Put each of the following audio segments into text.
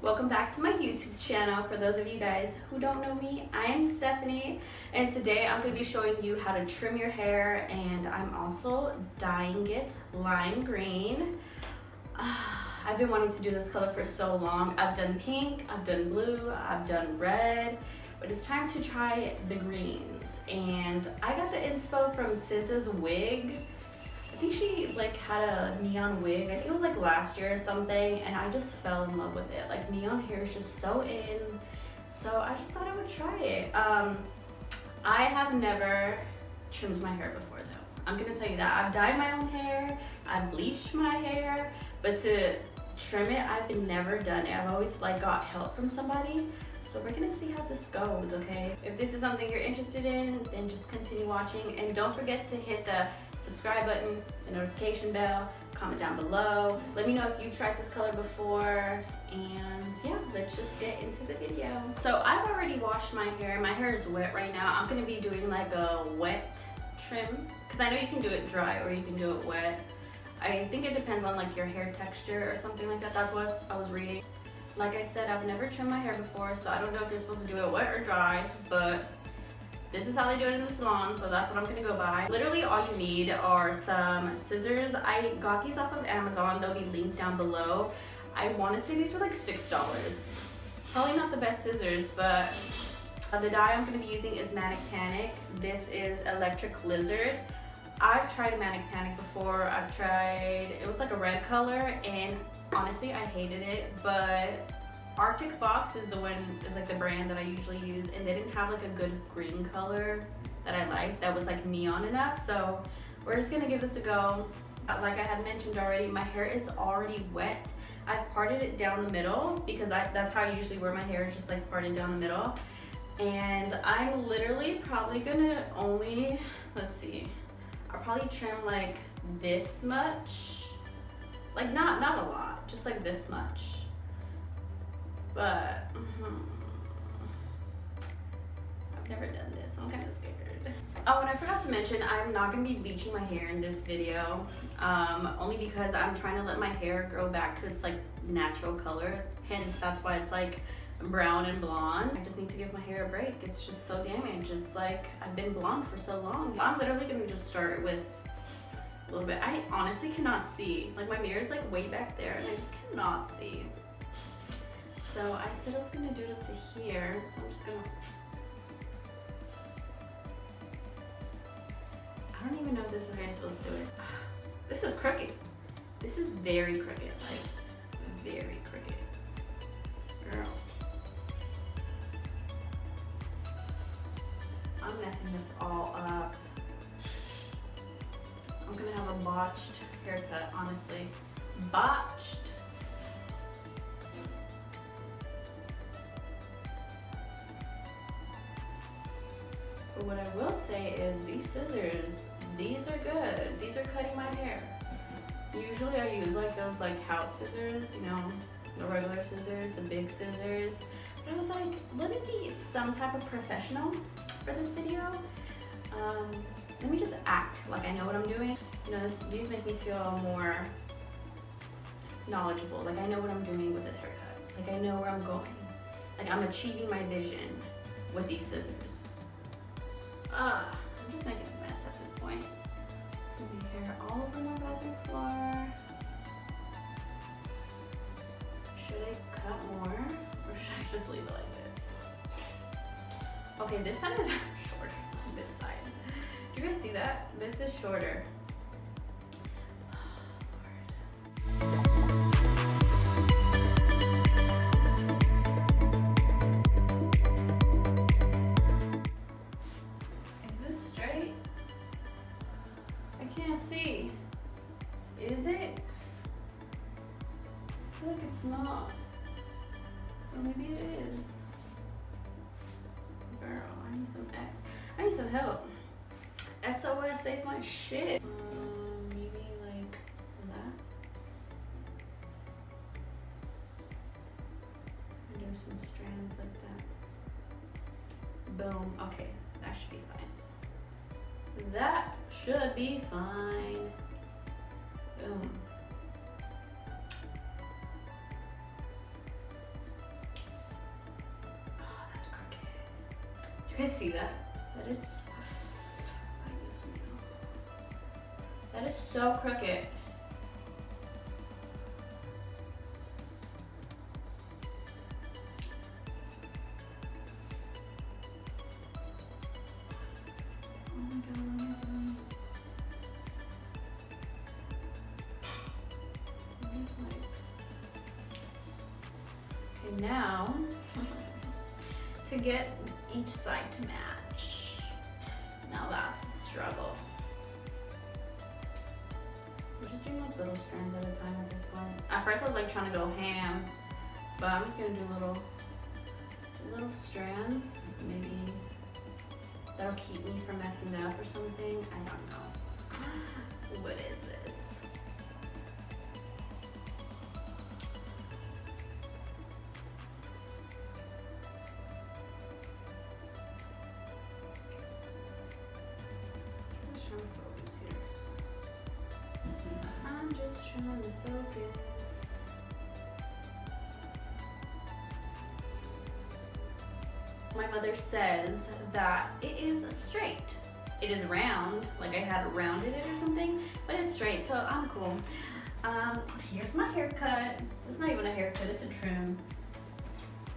Welcome back to my YouTube channel. For those of you guys who don't know me, I am Stephanie, and today I'm going to be showing you how to trim your hair, and I'm also dyeing it lime green. I've been wanting to do this color for so long. I've done pink, I've done blue, I've done red, but it's time to try the greens. And I got the inspo from SZA's wig. I think she had a neon wig. I think it was last year or something, and I just fell in love with it. Neon hair is just so in, so I just thought I would try it. I have never trimmed my hair before though. I'm gonna tell you that. I've dyed my own hair, I've bleached my hair, but to trim it, I've never done it. I've always got help from somebody. So we're gonna see how this goes, okay? If this is something you're interested in, then just continue watching, and don't forget to hit the subscribe button, the notification bell, comment down below. Let me know if you've tried this color before, and yeah, let's just get into the video. So I've already washed my hair. My hair is wet right now. I'm gonna be doing a wet trim, because I know you can do it dry or you can do it wet. I think it depends on your hair texture or something like that. That's what I was reading. Like I said, I've never trimmed my hair before, so I don't know if you're supposed to do it wet or dry, but this is how they do it in the salon, so that's what I'm gonna go by. Literally all you need are some scissors. I got these off of Amazon. They'll be linked down below. I wanna say these were $6. Probably not the best scissors, but the dye I'm gonna be using is Manic Panic. This is Electric Lizard. I've tried Manic Panic before. I've tried, it was a red color, and honestly I hated it, but Arctic Fox is the brand that I usually use, and they didn't have a good green color that I liked that was neon enough, so we're just gonna give this a go. Like I had mentioned already, my hair is already wet. I've parted it down the middle because that's how I usually wear my hair, is just parted down the middle. And I'm literally probably gonna only, let's see, I'll probably trim this much, not a lot, just this much. But I've never done this, so I'm kind of scared. Oh, and I forgot to mention, I'm not going to be bleaching my hair in this video, only because I'm trying to let my hair grow back to its natural color. Hence, that's why it's brown and blonde. I just need to give my hair a break. It's just so damaged. It's I've been blonde for so long. I'm literally going to just start with a little bit. I honestly cannot see. My mirror is way back there, and I just cannot see. So I said I was gonna do it to here, so I'm just gonna, I don't even know if this is how you're supposed to do it. This is crooked. This is very crooked, very crooked. Girl. I'm messing this all up. I'm gonna have a botched haircut, honestly. Botched. But what I will say is these scissors, these are good. These are cutting my hair. Usually I use those house scissors, the regular scissors, the big scissors. But I was let me be some type of professional for this video. Let me just act like I know what I'm doing. These make me feel more knowledgeable. I know what I'm doing with this haircut. I know where I'm going. I'm achieving my vision with these scissors. I'm just making a mess at this point. My hair all over my bathroom floor. Should I cut more, or should I just leave it like this? Okay, this side is shorter than this side. Do you guys see that? This is shorter. See, is it? I feel it's not, or maybe it is. Girl, I need some help. SOS, save my shit. Maybe that. Do some strands like that. Boom. Okay, that should be fine. That should be fine. Boom. You guys see that? That is so crooked. Oh my god, what am I doing? I'm just like, okay, now to get each side to match. Now that's a struggle. I'm just doing like little strands at a time at this point. At first I was like trying to go ham, but I'm just gonna do little strands. Maybe that'll keep me from messing up or something. I don't know. What is this? I'm just trying to focus here. I'm just trying to focus. My mother says that it is straight. It is round, like I had rounded it or something, but it's straight, so I'm cool. Here's my haircut. It's not even a haircut, it's a trim.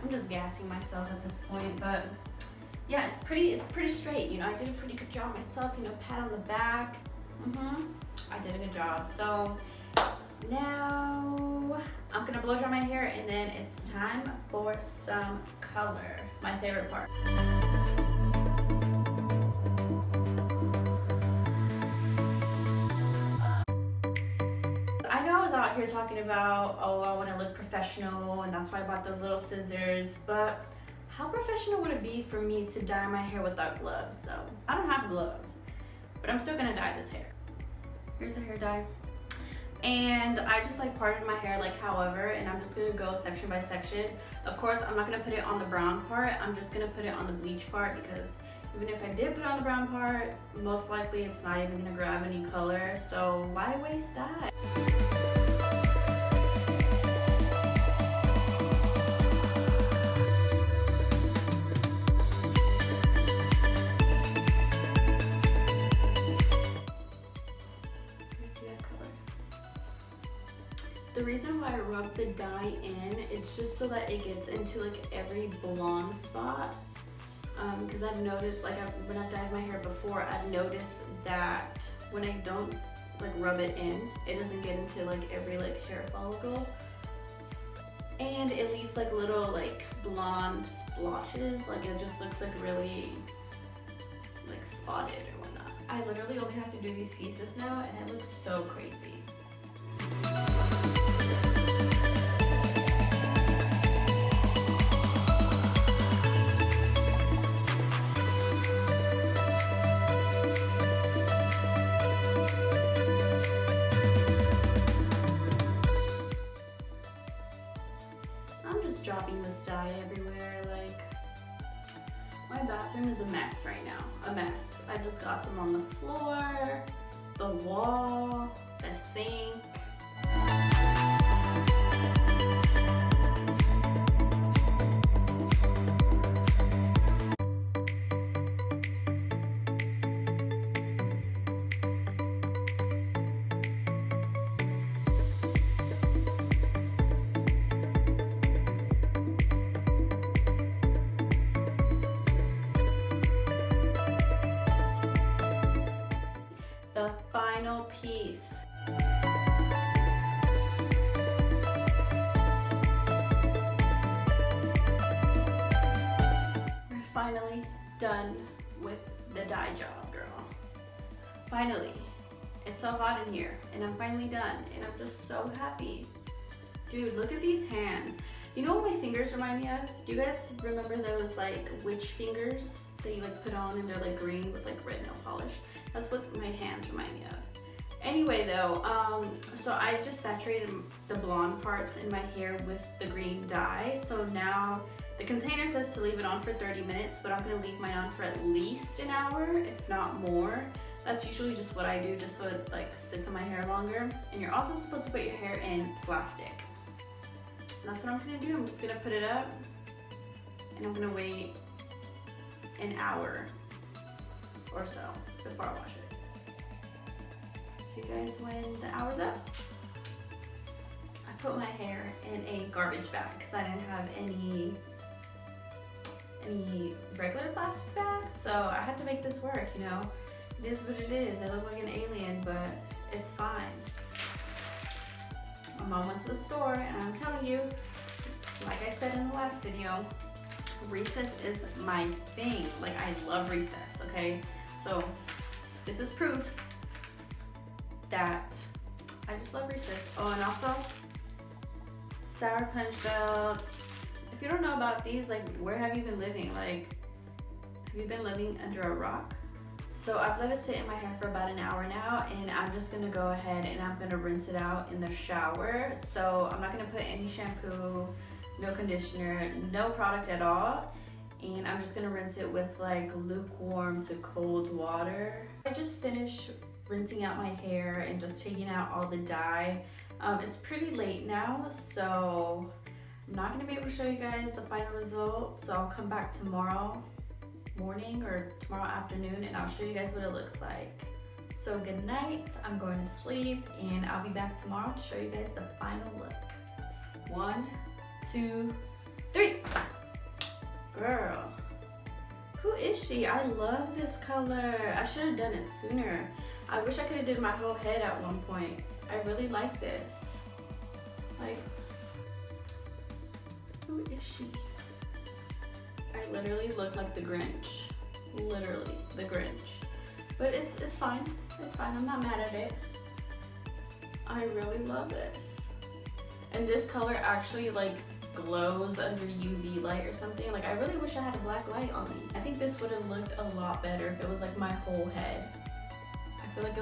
I'm just gassing myself at this point, but yeah, it's pretty straight. You know, I did a pretty good job myself, you know, pat on the back. I did a good job. So now I'm gonna blow dry my hair and then it's time for some color, my favorite part. I know I was out here talking about, oh, I want to look professional and that's why I bought those little scissors, but how professional would it be for me to dye my hair without gloves though? I don't have gloves, but I'm still gonna dye this hair. Here's a hair dye. And I just like parted my hair like however, and I'm just gonna go section by section. Of course, I'm not gonna put it on the brown part. I'm just gonna put it on the bleach part because even if I did put it on the brown part, most likely it's not even gonna grab any color. So why waste dye? The reason why I rub the dye in, it's just so that it gets into like every blonde spot. Because I've noticed, like when I've dyed my hair before, I've noticed that when I don't like rub it in, it doesn't get into like every like hair follicle. And it leaves like little like blonde splotches, like it just looks like really like spotted or whatnot. I literally only have to do these pieces now and it looks so crazy. I'm just dropping this dye everywhere. Like, my bathroom is a mess right now, a mess. I just got some on the floor, the wall, the sink. The final piece. We're finally done with the dye job, girl. Finally. It's so hot in here and I'm finally done and I'm just so happy. Dude, look at these hands. You know what my fingers remind me of? Do you guys remember those like witch fingers that you like put on and they're like green with like red nail polish? That's what my hands remind me of. Anyway though, so I just saturated the blonde parts in my hair with the green dye. So now the container says to leave it on for 30 minutes, but I'm gonna leave mine on for at least an hour, if not more. That's usually just what I do, just so it like sits on my hair longer. And you're also supposed to put your hair in plastic. And that's what I'm gonna do. I'm just gonna put it up and I'm gonna wait an hour or so before I wash it. So you guys, when the hour's up, I put my hair in a garbage bag because I didn't have any regular plastic bags, so I had to make this work, you know. It is what it is. I look like an alien, but it's fine. My mom went to the store, and I'm telling you, like I said in the last video, recess is my thing. Like, I love recess, okay? So this is proof that I just love recess. Oh, and also Sour Punch belts. If you don't know about these, like, where have you been living? Like, have you been living under a rock? So I've let it sit in my hair for about an hour now, and I'm just gonna go ahead and I'm gonna rinse it out in the shower. So I'm not gonna put any shampoo, no conditioner, no product at all. And I'm just gonna rinse it with like lukewarm to cold water. I just finished rinsing out my hair and just taking out all the dye. It's pretty late now, so I'm not gonna be able to show you guys the final result. So I'll come back tomorrow morning or tomorrow afternoon and I'll show you guys what it looks like. So good night, I'm going to sleep, and I'll be back tomorrow to show you guys the final look. 1, 2, 3. Girl, who is she? I love this color. I should have done it sooner. I wish I could have did my whole head at one point. I really like this. Like, who is she? I literally look like the Grinch. Literally, the Grinch. But it's fine. It's fine. I'm not mad at it. I really love this. And this color actually like glows under UV light or something. Like, I really wish I had a black light on me. I think this would have looked a lot better if it was like my whole head. I feel like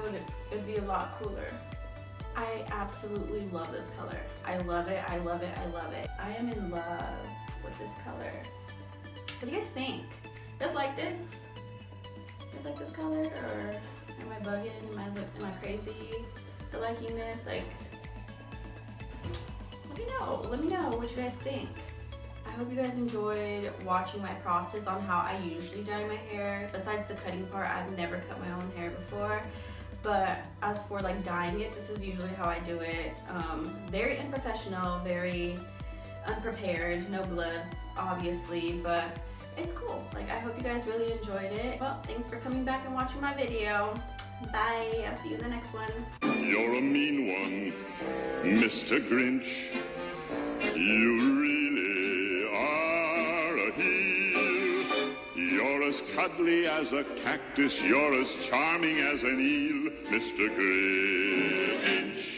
it'd be a lot cooler. I absolutely love this color. I love it, I love it, I love it. I am in love with this color. What do you guys think? You guys like this? You guys like this color, or am I bugging? Am I crazy for liking this? Like, let me know what you guys think. I hope you guys enjoyed watching my process on how I usually dye my hair. Besides the cutting part, I've never cut my own hair before. But as for like dyeing it, this is usually how I do it. Very unprofessional, very unprepared, no gloves, obviously, but it's cool. Like, I hope you guys really enjoyed it. Well, thanks for coming back and watching my video. Bye, I'll see you in the next one. You're a mean one, Mr. Grinch. You really are a heel. You're as cuddly as a cactus. You're as charming as an eel, Mr. Grinch.